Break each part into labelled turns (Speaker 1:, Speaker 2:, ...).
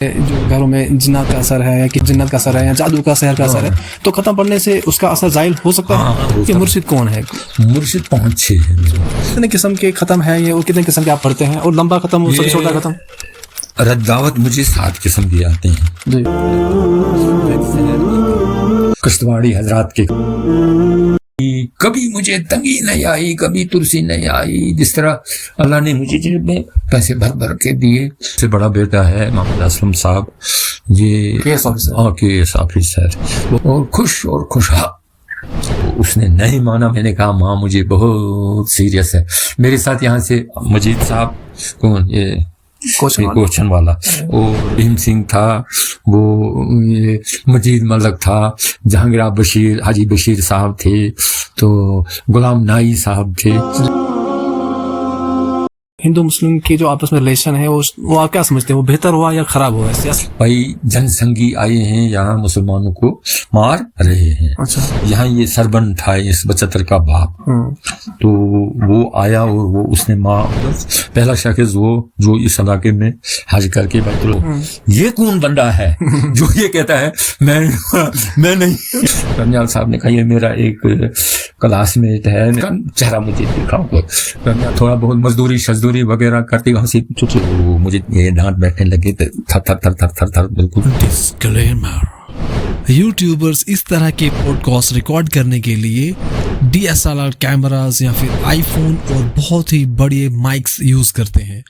Speaker 1: جو گھروں میں جنات کا اثر ہے یا کہ جنت کا اثر ہے یا جادو کا سحر کا اثر ہے تو ختم پڑھنے سے اس کا اثر زائل ہو سکتا ہے کہ مرشد کون ہے؟
Speaker 2: مرشد 5-6 ہیں.
Speaker 1: کتنے قسم کے ختم ہیں یہ اور کتنے قسم کے آپ پڑھتے ہیں؟ اور لمبا ختم اور چھوٹا ختم؟
Speaker 2: رداوت مجھے 7 قسم کے آتے ہیں
Speaker 1: جی.
Speaker 2: کشتواڑی حضرات کے کبھی مجھے تنگی نہیں آئی، کبھی ترسی نہیں آئی. جس طرح اللہ نے مجھے جیب میں پیسے بھر بھر کے دیے. سے بڑا بیٹا ہے محمد اسلم صاحب، یہ
Speaker 1: کیس
Speaker 2: آفیسر، اور خوشحال. اس نے نہیں مانا. میں نے کہا ماں مجھے بہت سیریس ہے. میرے ساتھ یہاں سے مجید صاحب کون، یہ کوچن والا، وہ بھیم سنگھ تھا، وہ مجید ملک تھا، جہانگیر بشیر، حاجی بشیر صاحب تھے، تو غلام نائی صاحب تھے.
Speaker 1: ہندو مسلم کی جو آپس میں ریلیشن ہے وہ آپ کیا سمجھتے ہیں، وہ بہتر ہوا یا خراب ہوا ہے؟
Speaker 2: بھائی جن سنگی آئے ہیں یہاں، مسلمانوں کو مار رہے ہیں.
Speaker 1: اچھا. یہاں
Speaker 2: یہ سربن تھا اس 75 کا باپ، تو وہ آیا اور وہ اس نے پہلا شخص وہ جو اس علاقے میں حج کر کے بیت یہ کون بندہ ہے جو یہ کہتا ہے میں نہیں. رمضان صاحب نے کہا یہ میرا ایک کلاس میٹ ہے، چہرہ مجھے دکھا. تھوڑا بہت مزدوری شزدوری وغیرہ کرتے وہاں سے مجھے یہ ڈانٹ بیٹھنے لگے، تھر بالکل.
Speaker 3: یوٹیوبرز اس طرح کے پوڈ کاسٹ ریکارڈ کرنے کے لیے DSLR کیمراز یا پھر آئی فون اور بہت ہی بڑے مائکس یوز کرتے ہیں.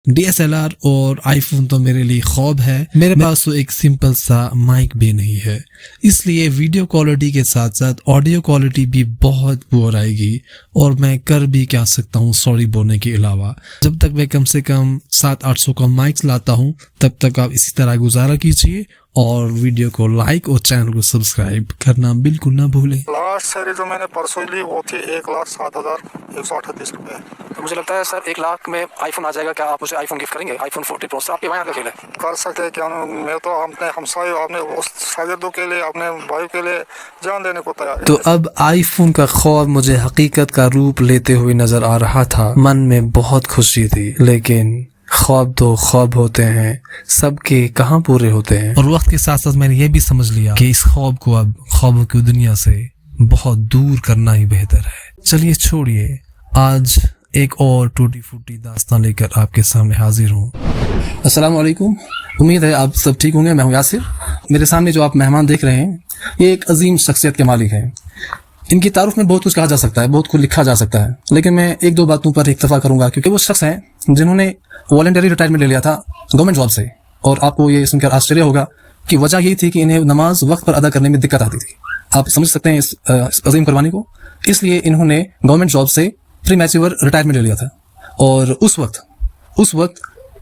Speaker 3: DSLR اور آئی فون تو میرے لیے خواب ہے، میرے پاس تو ایک سمپل سا مائک بھی نہیں ہے، اس لیے ویڈیو کوالٹی کے ساتھ ساتھ آڈیو کوالٹی بھی بہت پور آئے گی. اور میں کر بھی کیا سکتا ہوں سوری بولنے کے علاوہ. جب تک میں کم سے کم 700-800 کا مائکس لاتا ہوں تب تک آپ اسی طرح گزارا کیجیے اور ویڈیو کو لائک اور چینل کو سبسکرائب کرنا بالکل نہ بھولیں.
Speaker 4: لاسٹ سیری جو میں نے پرسوں لی وہ تھی 1,07,138 روپے.
Speaker 1: تو مجھے لگتا ہے سر 1 لاکھ میں آئی فون آ جائے گا. کیا آپ مجھے آئی فون گفٹ کریں گے؟ آئی فون 14 پرو سے آپ کے وہاں کا کھیل ہے
Speaker 4: کر سکتے کیا؟ میں تو اپنے ہمسایوں، اپنے شاگردوں کے لیے، اپنے بھائیوں کے لیے جان دینے کو تیار.
Speaker 1: تو اب آئی فون کا خواب مجھے حقیقت کا روپ لیتے ہوئے نظر آ رہا تھا. من میں بہت خوشی تھی، لیکن خواب تو خواب ہوتے ہیں، سب کے کہاں پورے ہوتے ہیں.
Speaker 3: اور وقت کے ساتھ ساتھ میں نے یہ بھی سمجھ لیا کہ اس خواب کو اب خوابوں کی دنیا سے بہت دور کرنا ہی بہتر ہے. چلیے چھوڑیے، آج ایک اور ٹوٹی پھوٹی داستان لے کر آپ کے سامنے حاضر ہوں.
Speaker 1: السلام علیکم، امید ہے آپ سب ٹھیک ہوں گے. میں ہوں یاسر. میرے سامنے جو آپ مہمان دیکھ رہے ہیں یہ ایک عظیم شخصیت کے مالک ہیں. ان کی تعارف میں بہت کچھ کہا جا سکتا ہے، بہت کچھ لکھا جا سکتا ہے، لیکن میں 1-2 باتوں پر اکتفا کروں گا کیونکہ وہ شخص ہیں جنہوں نے والنٹری ریٹائرمنٹ لے لیا تھا گورنمنٹ جاب سے. اور آپ کو یہ سن کر آشچریہ ہوگا کہ وجہ یہی تھی کہ انہیں نماز وقت پر ادا کرنے میں دقت آتی تھی. آپ سمجھ سکتے ہیں اس عظیم قربانی کو. اس لیے انہوں نے گورنمنٹ جاب سے پری میچور ریٹائرمنٹ لے لیا تھا. اور اس وقت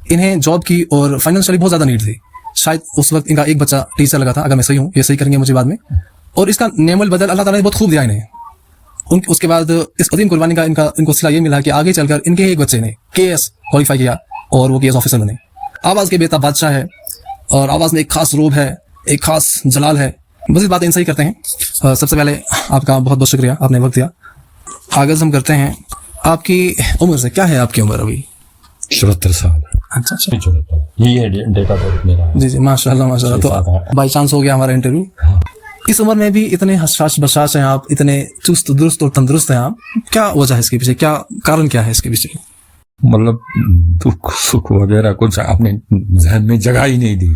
Speaker 1: انہیں جاب کی اور فائنینشلی بہت زیادہ نیڈ تھی. شاید اس وقت ان کا ایک بچہ ٹیچر لگا تھا، اگر میں صحیح ہوں، یہ صحیح کریں گے مجھے بعد میں. اور اس کا نعم البدل اللہ تعالیٰ نے بہت خوب دیا انہیں. اس کے بعد اس عظیم قربانی کا ان کو صلہ یہ ملا کہ آگے چل کر ان کے ایک بچے نے KS کوالیفائی کیا اور وہ KS آفیسر بنے. آواز کے بیتا بادشاہ ہے اور آواز میں ایک خاص روب ہے، ایک خاص جلال ہے. مزید باتیں ان سے ہی کرتے ہیں. سب سے پہلے آپ کا بہت بہت شکریہ، آپ نے وقت دیا. آغاز ہم کرتے ہیں آپ کی عمر سے. کیا ہے آپ کی عمر ابھی؟
Speaker 2: 74 سال.
Speaker 1: اچھا،
Speaker 2: یہ ہے ڈیٹا برتھ میرا.
Speaker 1: جی ماشاء اللہ. تو بائی چانس ہو گیا ہمارا انٹرویو. اس عمر میں بھی اتنے حساس بشاش ہیں آپ، اتنے چست درست اور تندرست ہیں آپ. کیا وجہ ہے اس کے پیچھے؟ کیا کارن کیا ہے اس کے پیچھے؟
Speaker 2: مطلب دکھ سکھ وغیرہ کچھ آپ نے ذہن میں جگہ ہی نہیں دی.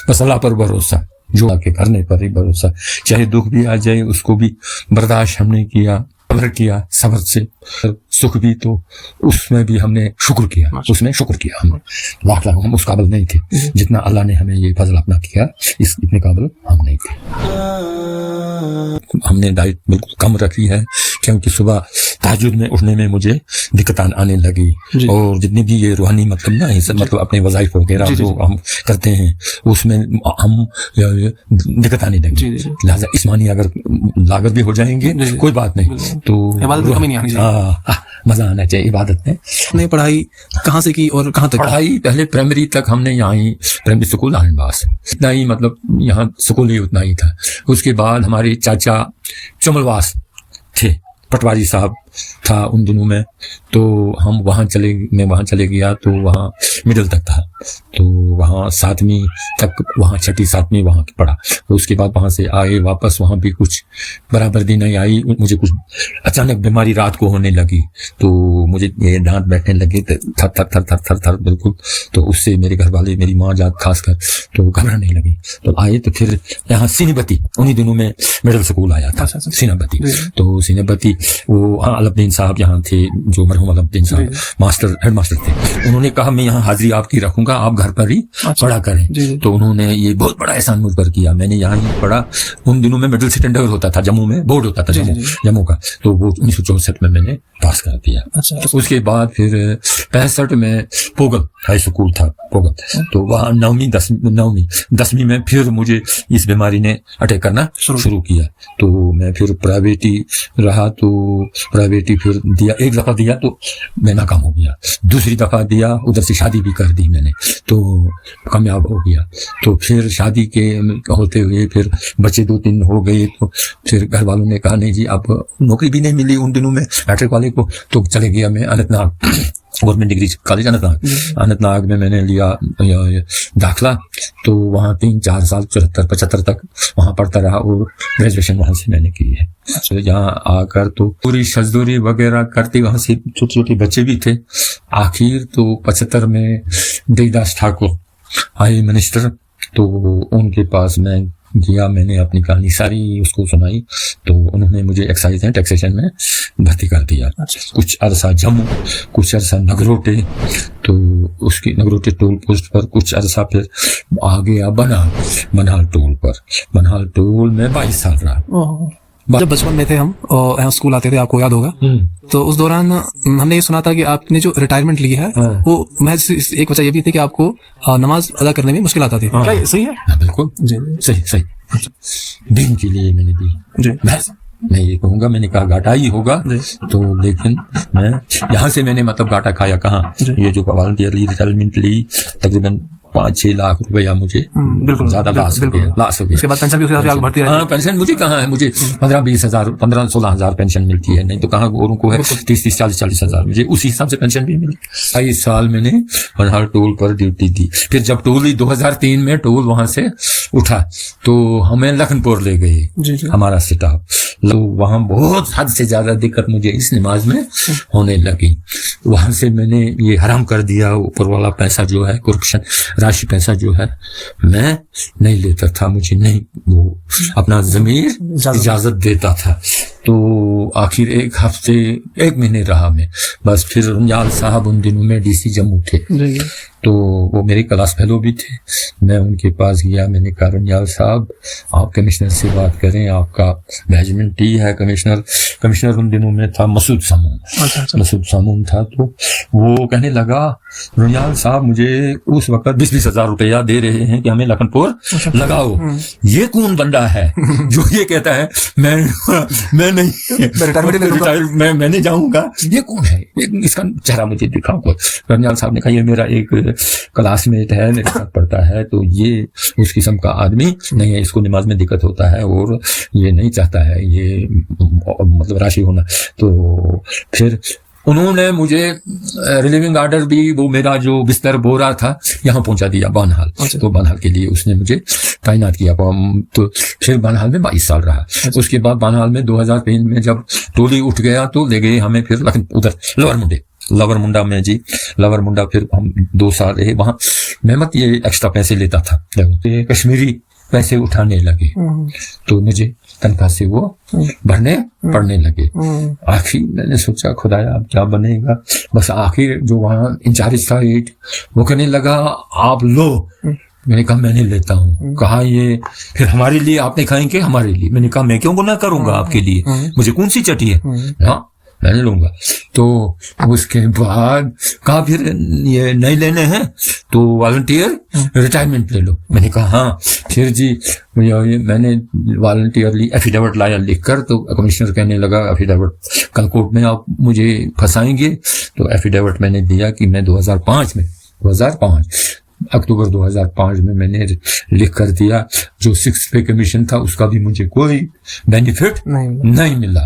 Speaker 2: بس اللہ پر بھروسہ، جو آپ کے کرنے پر ہی بھروسہ. چاہے دکھ بھی آ جائے اس کو بھی برداشت ہم نے کیا، صبر کیا. صبر سے سکھ بھی تو اس میں بھی ہم نے شکر کیا. اس میں شکر کیا ہم نے. لاکھ ہم اس قابل نہیں تھے جتنا اللہ نے ہمیں یہ فضل اپنا کیا. اس اتنے قابل ہم نہیں تھے. ہم نے ڈائٹ بالکل کم رکھی ہے کیونکہ صبح تہجد میں اٹھنے میں مجھے دقت آنے لگی. اور جتنی بھی یہ روحانی مطلب اپنے وظائف وغیرہ جو ہم کرتے ہیں اس میں ہم دقت آنے لگی. لہٰذا جسمانی اگر لاگت بھی ہو جائیں گے کوئی بات نہیں، تو مزہ آنا چاہیے عبادت میں.
Speaker 1: نے پڑھائی کہاں سے کی اور کہاں تک؟
Speaker 2: پڑھائی پہلے پرائمری تک ہم نے یہاں ہی پرائمری اسکول آنند باس، اتنا ہی مطلب یہاں اسکول ہی اتنا ہی تھا. اس کے بعد ہمارے چاچا چملواس تھے، پٹواری صاحب، تھا ان دنوں میں, تو میں وہاں چلے گیا تو وہاں مڈل تک تھا, تو وہاں 7ویں تک, وہاں 6ٹھی 7ویں وہاں پڑھا. اس کے بعد وہاں سے آئے واپس, وہاں بھی کچھ برابردی نہیں آئی, مجھے کچھ اچانک بیماری رات کو ہونے لگی, تو مجھے یہ دانت بیٹھنے لگے تھر تھر تھر تھر تھر تھر بالکل. تو اس سے میرے گھر والے, میری ماں جات خاص کر, تو گھبرانے لگی. تو آئے تو پھر یہاں سینبتی, انہی دنوں میں مڈل اسکول آیا تھا سینبتی. تو سینبتی وہ علمدین صاحب یہاں تھے, جو مرحوم علمدین صاحب ہیڈ ماسٹر تھے. انہوں نے کہا میں یہاں حاضری آپ کی رکھوں گا, آپ گھر پر ہی پڑھا کریں. تو انہوں نے یہ بہت بڑا احسان مجھ پر کیا. میں نے یہاں ہی پڑھا. ان دنوں میں مڈل سیکنڈری ہوتا تھا جموں میں, بورڈ ہوتا تھا جموں کا, تو وہ 1964 میں نے پاس کر دیا. اس کے بعد پھر 65 میں پوگل ہائی اسکول تھا پوگل, تو وہاں 9ویں 10ویں میں پھر مجھے اس بیماری نے اٹیک کرنا شروع کیا. تو میں پھر پرائیویٹ ہی رہا, تو پرائیویٹ ہی پھر دیا, ایک دفعہ دیا تو میں ناکام ہو گیا, دوسری دفعہ دیا, ادھر سے شادی بھی کر دی میں نے, تو کامیاب ہو گیا. تو پھر شادی کے ہوتے ہوئے پھر بچے 2-3 ہو گئے, تو پھر گھر والوں نے کہا نہیں جی, اب نوکری بھی نہیں ملی ان دنوں میں میٹرک والے کو, تو چلے گیا میں Anant Nag government degree college Anant Nag میں نے لیا داخلہ. تو وہاں 3-4 سال 74-75 تک وہاں پڑھتا رہا, اور گریجویشن وہاں سے میں نے کی ہے. یہاں آ کر تو پوری شزدوری وغیرہ کرتے, وہاں سے چھوٹے چھوٹے بچے بھی تھے. آخر تو 75 میں دیو داس ٹھاکر آئے منسٹر, تو ان کے پاس میں گیا, میں نے اپنی کہانی ساری اس کو سنائی. تو انہوں نے مجھے ایکسائز اینڈ ٹیکسیشن میں بھرتی کر دیا. کچھ عرصہ جموں, کچھ عرصہ نگروٹے, تو اس کی نگروٹے ٹول پوسٹ پر, کچھ عرصہ پھر آ گیا بنہال ٹول پر. بنہال ٹول میں 22 سال رہا.
Speaker 1: جب بچپن میں تھے ہم اور اسکول آتے تھے, آپ کو یاد ہوگا, تو اس دوران ہم نے یہ سنا تھا کہ آپ نے جو ریٹائرمنٹ لی ہے وہ محض ایک وجہ یہ بھی تھی کہ آپ کو نماز ادا کرنے میں مشکل آتا تھی. کیا یہ صحیح ہے؟
Speaker 2: بالکل صحیح. دین کے لیے میں نے دی. میں یہ کہوں گا, میں نے کہا گھاٹا ہی ہوگا, تو لیکن میں یہاں سے میں نے مطلب گھاٹا کھایا کہاں, یہ جو والنٹیئرلی ریٹائرمنٹ لی تقریباً 5-6 لاکھ روپیہ مجھے بالکل زیادہ لاس ہو گیا. اس کے بعد پینشن بھی بڑھتی ہے. پینشن مجھے کہاں ہے, مجھے 15-20 ہزار 15-16 ہزار پینشن ملتی ہے, نہیں تو کہاں اوروں کو ہے 30-40 ہزار. مجھے اسی حساب سے پینشن بھی ملی. 22 سال میں نے بنہال ٹول پر ڈیوٹی دی. پھر جب ٹول 2003 میں ٹول وہاں سے اٹھا, تو ہمیں لکھن پور لے گئے ہمارا اسٹاف. وہاں بہت حد سے زیادہ دقت مجھے اس نماز میں ہونے لگی. وہاں سے میں نے یہ حرام کر دیا, اوپر والا پیسہ جو ہے کرپشن راشی پیسہ جو ہے میں نہیں لیتا تھا, مجھے نہیں وہ اپنا ضمیر اجازت دیتا تھا. تو آخر 1 ہفتے 1 مہینے رہا میں بس. پھر رنجال صاحب ان دنوں میں DC جموں تھے, تو وہ میرے کلاس فیلو بھی تھے. میں ان کے پاس گیا, میں نے کہا رنجال صاحب آپ کمشنر سے بات کریں, آپ کا مینجمنٹ ہی ہے. کمشنر ان دنوں میں تھا مسعود سامون تھا. تو وہ کہنے لگا رنجال صاحب مجھے اس وقت 20-20 ہزار روپیہ دے رہے ہیں کہ ہمیں لکھن پور لگاؤ. یہ کون بندہ ہے جو یہ کہتا ہے میں نہیں جاؤں گا, یہ کون ہے؟ اس کا چہرہ مجھے دکھا. رنجال صاحب نے کہا یہ میرا ایک کلاس میٹ ہے, میرے ساتھ پڑھتا ہے, تو یہ اس قسم کا آدمی نہیں ہے, اس کو نماز میں دقت ہوتا ہے اور یہ نہیں چاہتا ہے یہ مطلب راشی ہونا. تو پھر انہوں نے مجھے ریلیونگ آرڈر بھی, وہ میرا جو بستر بورا تھا یہاں پہنچا دیا بانہال. تو بانہال کے لیے اس نے مجھے تعینات کیا. تو پھر بانہال میں 22 سال رہا. اس کے بعد بانہال میں 2003 میں جب ٹولی اٹھ گیا تو لے گئے ہمیں پھر ادھر لور منڈا میں جی, لور منڈا. پھر ہم 2 سال رہے وہاں. محمد یہ ایکسٹرا پیسے لیتا تھا, کشمیری پیسے اٹھانے لگے, تو مجھے تنخواہ سے وہ بھرنے پڑنے لگے. آخر میں نے سوچا خدایا اب کیا بنے گا. بس آخر جو وہاں انچارج تھا وہ کہنے لگا آپ لو. میں نے کہا میں نہیں لیتا ہوں. کہا یہ پھر ہمارے لیے آپ نے کھائیں کہ ہمارے لیے. میں نے کہا میں کیوں گناہ کروں گا آپ کے لیے, مجھے کون سی چٹی ہے, ہاں میں نہیں لوں گا. تو اس کے بعد کہا پھر یہ نہیں لینے ہیں تو والنٹیئر ریٹائرمنٹ لے لو. میں نے کہا ہاں. پھر جی میں نے والنٹیئرلی ایفیڈیوٹ لایا لکھ کر. تو کمشنر کہنے لگا ایفیڈیوٹ کل کورٹ میں آپ مجھے پھنسائیں گے. تو ایفیڈیوٹ میں نے دیا کہ میں 2005 اکتوبر 2005 میں نے لکھ کر دیا جو 6 پے کمیشن تھا اس کا بھی مجھے کوئی بینیفٹ نہیں ملا.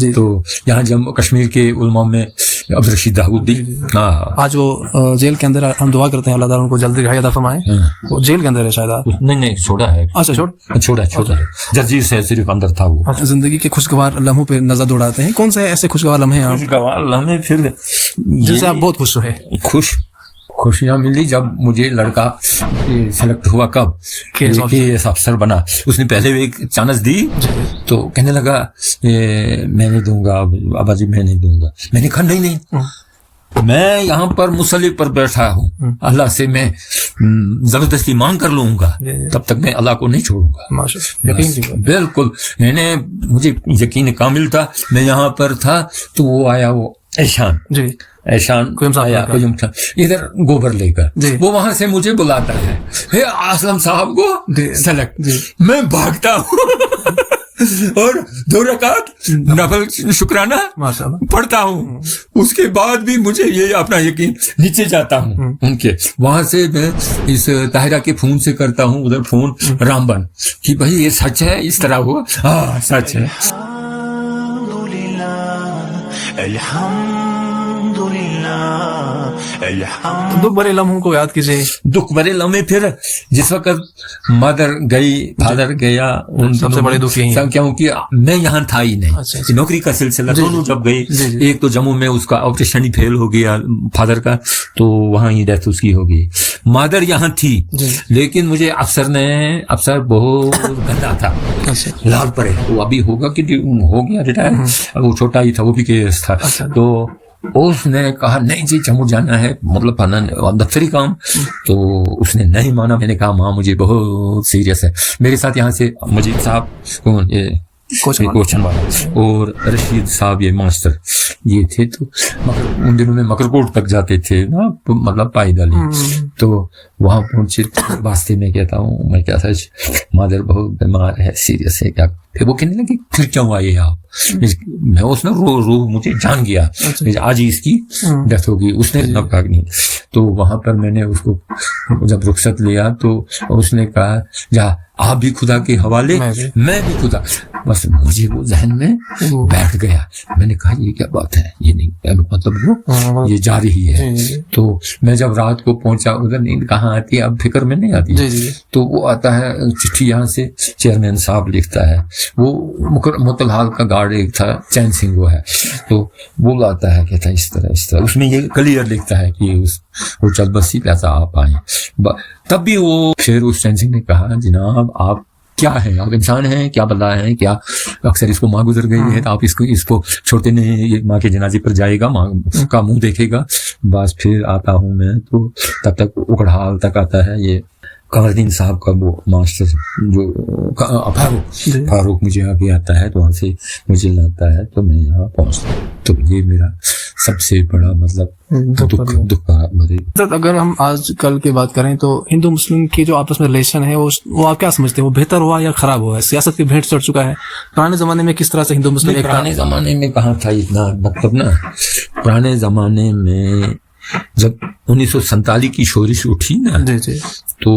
Speaker 1: جی
Speaker 2: تو یہاں جموں کشمیر کے علماء میں عبد الرشید داؤدی، ہاں
Speaker 1: آج وہ جیل کے اندر ہم دعا کرتے ہیں اللہ تعالیٰ ان کو جلدی رہائی عطا فرمائے. وہ جیل کے اندر ہے شاید.
Speaker 2: نہیں چھوڑا ہے،
Speaker 1: اچھا
Speaker 2: چھوڑا ہے، جرجیر سے صرف اندر تھا وہ.
Speaker 1: زندگی کے خوشگوار لمحوں پہ نظر دوڑاتے ہیں. کون سے ایسے خوشگوار لمحے ہیں آپ
Speaker 2: ہمیں پھر
Speaker 1: جن سے آپ بہت خوش ہوئے؟
Speaker 2: خوشیاں ملی جب مجھے لڑکا سلیکٹ ہوا. کب کہ افسر بنا. اس نے پہلے ایک چانس دی تو کہنے لگا میں نہیں دوں گا ابا جی، میں نہیں دوں گا. میں نے کہا نہیں، میں یہاں پر مسلح پر بیٹھا ہوں، اللہ سے میں زبردستی مانگ کر لوں گا، تب تک میں اللہ کو نہیں چھوڑوں گا. بالکل، مجھے یقین کامل تھا. میں یہاں پر تھا تو وہ آیا، وہ ایشان آیا ادھر گوبر لے کر. وہ وہاں سے مجھے بلاتا ہے، ہے اسلم صاحب کو سلیکٹ. میں بھاگتا ہوں اور 2 رکعت نفل شکرانہ پڑھتا ہوں. اس کے بعد بھی مجھے یہ اپنا یقین، نیچے جاتا ہوں ان کے وہاں سے، میں اس طاہرہ کے فون سے کرتا ہوں ادھر فون رامبن کہ بھائی یہ سچ ہے، اس طرح ہوا. ہاں سچ ہے.
Speaker 1: دکھ بھرے لمحوں کو یاد کیجیے.
Speaker 2: دکھ بھرے لمحے پھر جس وقت مدر گئی، فادر گیا، ان
Speaker 1: سب سے بڑے دکھ یہی ہیں
Speaker 2: کیونکہ میں یہاں تھا ہی نہیں. نوکری کا سلسلہ دونوں جب گئی، ایک تو جموں میں اس کا آپریشن ہی فیل ہو گیا فادر کا، تو وہاں ہی ڈیتھ اس کی ہو گئی. مدر یہاں تھی لیکن مجھے افسر بہت گندا تھا، لال پڑے. وہ ابھی ہوگا کہ ہو گیا ریٹائر، وہ چھوٹا ہی تھا، وہ بھی کیس تھا. تو اس نے کہا نہیں جی جموں جانا ہے، مطلب دفتری کام. تو اس نے نہیں مانا. میں نے کہا ماں مجھے بہت سیریس ہے. میرے ساتھ یہاں سے مجید صاحب کوچن والا اور رشید صاحب یہ ماسٹر یہ تھے. تو ان دنوں میں مکرکوٹ تک جاتے تھے نا، مطلب پائیدالی. تو وہاں پہنچے واسطے میں کہتا ہوں میں کیا سچ مادر بہت بیمار ہے، سیریس ہے. کیا پھر وہ کہنے لگے پھر کیوں آئے آپ؟ میں اس نے رو مجھے جان گیا آج ہی اس کی ڈیتھ ہوگی. اس نے کہا نہیں. تو وہاں پر میں نے اس کو جب رخصت لیا تو اس نے کہا جا آپ بھی خدا کے حوالے، میں بھی خدا. بس مجھے وہ ذہن میں بیٹھ گیا. میں نے کہا یہ کیا بات ہے، یہ نہیں مطلب وہ یہ جا رہی ہے. تو میں جب رات کو پہنچا ادھر، نیند کہاں آتی ہے اب فکر میں نہیں آتی. تو وہ آتا ہے چٹھی یہاں سے، چیئرمین صاحب لکھتا ہے. وہ متلحال کا گارڈ ایک تھا چین سنگھ وہ ہے، تو وہ لاتا ہے کہتا ہے اس طرح اس میں یہ کلیئر لکھتا ہے کہ وہ چل بسی پیسہ آپ آئیں. تب بھی وہ پھر اس چین سنگھ نے کہا جناب آپ کیا ہیں، آپ انسان ہیں کیا بلا ہیں کیا، اکثر اس کو ماں گزر گئی ہے تو آپ اس کو چھوڑتے نہیں، یہ ماں کے جنازے پر جائے گا، ماں کا منہ دیکھے گا. بس پھر آتا ہوں میں تو تب تک اکڑحال تک آتا ہے یہ قمر الدین صاحب کا وہ ماسٹر جو فاروق مجھے آگے آتا ہے، تو وہاں سے مجھے لاتا ہے تو میں یہاں پہنچتا ہوں. تو یہ میرا سب سے بڑا مطلب دکھ.
Speaker 1: اگر ہم آج کل کی بات کریں تو ہندو مسلم کی جو آپس میں ریلیشن ہے وہ آپ کیا سمجھتے ہیں، وہ بہتر ہوا یا خراب ہوا ہے؟ سیاست کی بھیٹ چڑھ چکا ہے. پرانے زمانے میں کس طرح سے ہندو مسلم
Speaker 2: پرانے زمانے میں کہاں تھا اتنا مطلب نا. پرانے زمانے میں جب 1947 کی شورش اٹھی نا، تو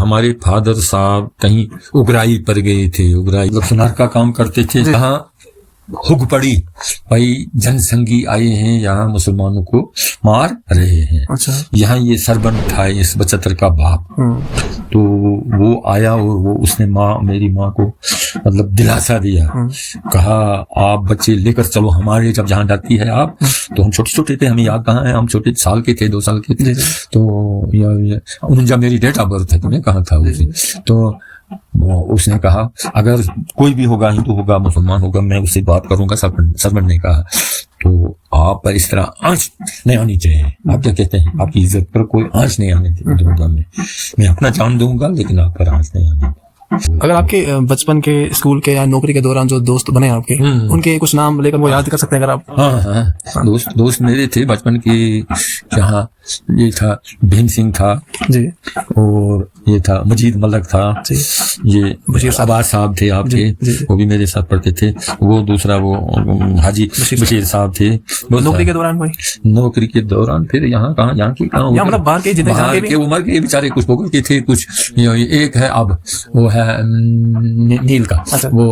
Speaker 2: ہمارے فادر صاحب کہیں اگرائی پر گئے تھے. اگرائی سنار کا کام کرتے تھے. جہاں ہگ پڑی بھائی جن سنگی آئے ہیں یہاں مسلمانوں کو مار رہے ہیں. یہاں یہ سربن تھا اس 75 کا باپ. تو وہ آیا اور وہ اس نے میری ماں کو مطلب دلاسا دیا. کہا آپ بچے لے کر چلو ہمارے، جب جہاں جاتی ہے آپ. تو ہم چھوٹے چھوٹے تھے، ہمیں یاد کہاں ہے، ہم چھوٹے سال کے تھے، 2 سال کے تھے. تو جب میری ڈیٹ آف برتھ ہے تو میں کہاں تھا اسے. تو اس نے کہا اگر کوئی بھی ہوگا، ہندو ہوگا مسلمان ہوگا، میں اس سے بات کروں گا. سربن نے کہا تو آپ پر اس طرح آنچ نہیں آنی چاہیے. آپ کیا کہتے ہیں، آپ کی عزت پر کوئی آنچ نہیں آنے دوں. میں اپنا جان دوں گا لیکن آپ پر آنچ نہیں آنے.
Speaker 1: اگر آپ کے بچپن کے اسکول کے یا نوکری کے دوران جو دوست بنے آپ کے، ان کے کچھ نام لے کر وہ یاد کر سکتے ہیں اگر آپ؟
Speaker 2: ہاں دوست میرے تھے بچپن کے. جہاں یہ تھا بھیم سنگھ تھا
Speaker 1: جی،
Speaker 2: اور یہ تھا مجید ملک تھا جی، یہ عباس صاحب تھے آپ کے، وہ بھی میرے ساتھ پڑھتے تھے. وہ دوسرا وہ حاجی بشیر صاحب تھے.
Speaker 1: نوکری کے دوران
Speaker 2: نوکری کے دوران پھر یہاں کہاں مطلب
Speaker 1: باہر کے
Speaker 2: عمر کے بیچارے کچھ بگل کے تھے. کچھ ایک ہے اب وہ ہے نیل کا وہ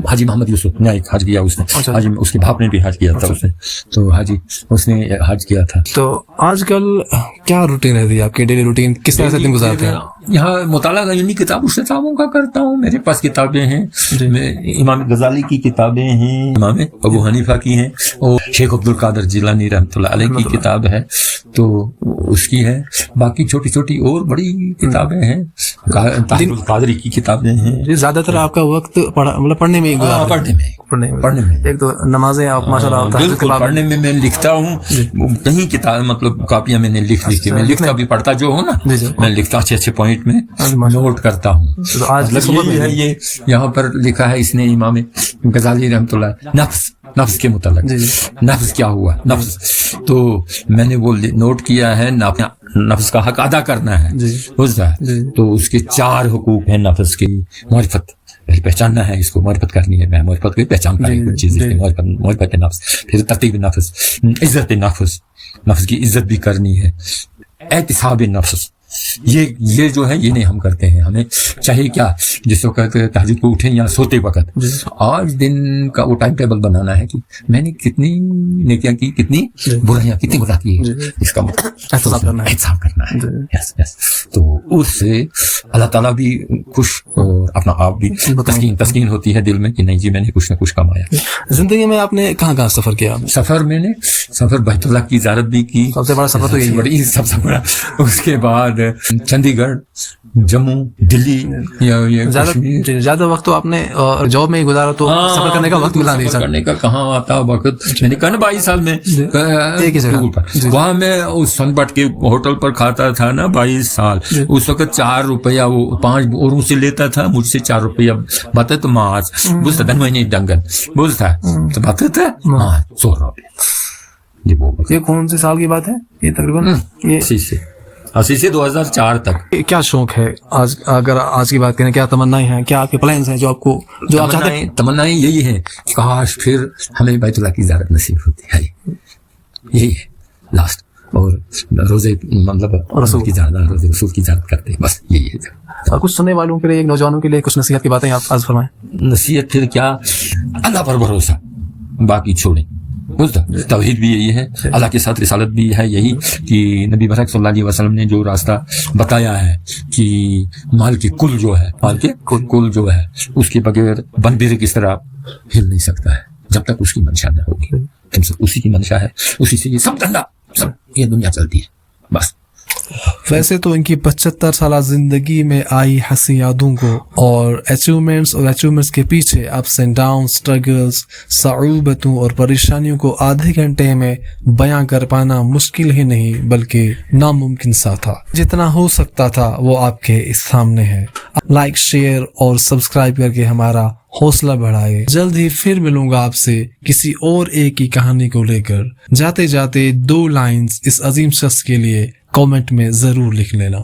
Speaker 2: حاجی محمد یوسف نے ایک حج کیا اس نے, حاجی اس کے باپ نے بھی حج کیا تھا اس نے, تو حاجی اس نے حج کیا تھا.
Speaker 1: تو آج کل کیا روٹین رہتی ہے آپ کی, ڈیلی روٹین کس طرح سے دن گزارتے ہیں؟
Speaker 2: یہاں مطالعہ انہیں کتابوں کا کرتا ہوں. میرے پاس کتابیں ہیں, امام غزالی کی کتابیں ہیں, امام ابو حنیفہ کی ہیں, اور شیخ عبد القادر جیلانی رحمۃ اللہ علیہ کی کتاب ہے تو اس کی ہے. باقی چھوٹی چھوٹی اور بڑی کتابیں ہیں, طاہر القادری کی کتابیں ہیں.
Speaker 1: زیادہ تر آپ کا وقت مطلب پڑھنے میں
Speaker 2: پڑھنے میں
Speaker 1: ایک تو نمازیں آپ ماشاءاللہ
Speaker 2: بالکل پڑھنے میں لکھتا ہوں. کہیں کتاب مطلب کاپیاں میں نے لکھ لی تھی, میں لکھتا بھی پڑھتا جو ہوں نا, میں لکھتا اچھے پوائنٹ میں نوٹ کرتا ہوں. مطلب یہ ہے, یہ یہاں پر لکھا ہے اس نے امام غزالی رحمۃ اللہ, نفس کے متعلق, نفس کیا ہوا نفس, تو میں نے وہ نوٹ کیا ہے. نفس کا حق ادا کرنا ہے, تو اس کے 4 حقوق ہیں نفس کی. معرفت, پہلے پہچاننا ہے اس کو, معرفت کرنی ہے, میں معرفت کو پہچانتا ہے کچھ چیزیں, معرفت نفس. پھر ترتیب نفس, عزت نفس, نفس کی عزت بھی کرنی ہے. احتساب نفس, یہ جو ہے یہ نہیں ہم کرتے ہیں. ہمیں چاہیے کیا, جس وقت تہجد کو اٹھیں یا سوتے وقت, آج دن کا وہ ٹائم ٹیبل بنانا ہے کہ میں نے کتنی نیکیاں کی, کتنی برائیاں, کتنی گناہ کی, اس کا احتساب کرنا ہے. تو اس سے اللہ تعالیٰ بھی خوش اور اپنا آپ بھی تسکین ہوتی ہے دل میں کہ نہیں جی میں نے کچھ نہ کچھ کمایا.
Speaker 1: زندگی میں آپ نے کہاں سفر کیا؟
Speaker 2: میں نے بیت اللہ کی زیارت بھی کی,
Speaker 1: سب سے بڑا سفر تو یہی,
Speaker 2: سب سے بڑا. اس کے بعد چندی گڑھ, جموں, دلی,
Speaker 1: زیادہ وقت تو آپ نے جاب میں ہی گزارا, تو سفر کرنے کا وقت ملا نہیں.
Speaker 2: سفر کرنے کا کہاں آتا وقت. میں نے کہا 22 سال میں وہاں میں اس سن بٹ کے ہوٹل پر کھاتا تھا نا 22 سال. اس وقت 4 روپیہ وہ 5 اوروں سے لیتا تھا, مجھ سے 4 روپیہ بتا تو ماس بولتا تھا, نہیں ڈنگن بولتا تو بتا تھا 100 روپیہ.
Speaker 1: یہ کون سے سال کی بات ہے یہ تقریباً؟
Speaker 2: 80 سے 2004 تک.
Speaker 1: کیا شوق ہے آج, اگر آج کی بات کریں, کیا تمنائیں ہیں, کیا آپ کے پلانس ہیں جو آپ کو, جو آپ چاہتے ہیں؟
Speaker 2: تمنائیں یہی ہیں, کاش پھر ہمیں بیت اللہ کی زیارت نصیب ہوتی ہے, یہی ہے لاسٹ. اور روزے مطلب رسول کی زیارت کرتے ہیں, بس یہی ہے.
Speaker 1: اور کچھ سننے والوں کے لیے, ایک نوجوانوں کے لیے کچھ نصیحت کی باتیں آپ آج فرمائیں.
Speaker 2: نصیحت پھر کیا, اللہ پر بھروسہ, باقی چھوڑیں. توحید بھی یہی ہے, اللہ کے ساتھ رسالت بھی ہے یہی کہ نبی برک صلی اللہ علیہ وسلم نے جو راستہ بتایا ہے کہ مال کی کل جو ہے, مال کے کل جو ہے, اس کے بغیر بندر کس طرح ہل نہیں سکتا ہے جب تک اس کی منشا نہ ہوگی. تم سب اسی کی منشا ہے, اسی سے یہ سب دھندا, سب یہ دنیا چلتی ہے بس.
Speaker 3: ویسے تو ان کی 75 سالہ زندگی میں آئی ہنسی یادوں کو اور اچیومنٹس کے پیچھے اپس اینڈ ڈاؤن, اسٹرگلز, صعوبتوں اور پریشانیوں کو آدھے گھنٹے میں بیان کر پانا مشکل ہی نہیں بلکہ ناممکن سا تھا. جتنا ہو سکتا تھا وہ آپ کے سامنے ہے. لائک, شیئر اور سبسکرائب کر کے ہمارا حوصلہ بڑھائے. جلد ہی پھر ملوں گا آپ سے کسی اور ایک کی کہانی کو لے کر. جاتے جاتے 2 لائنز اس عظیم شخص کے لیے کامنٹ میں ضرور لکھ لینا.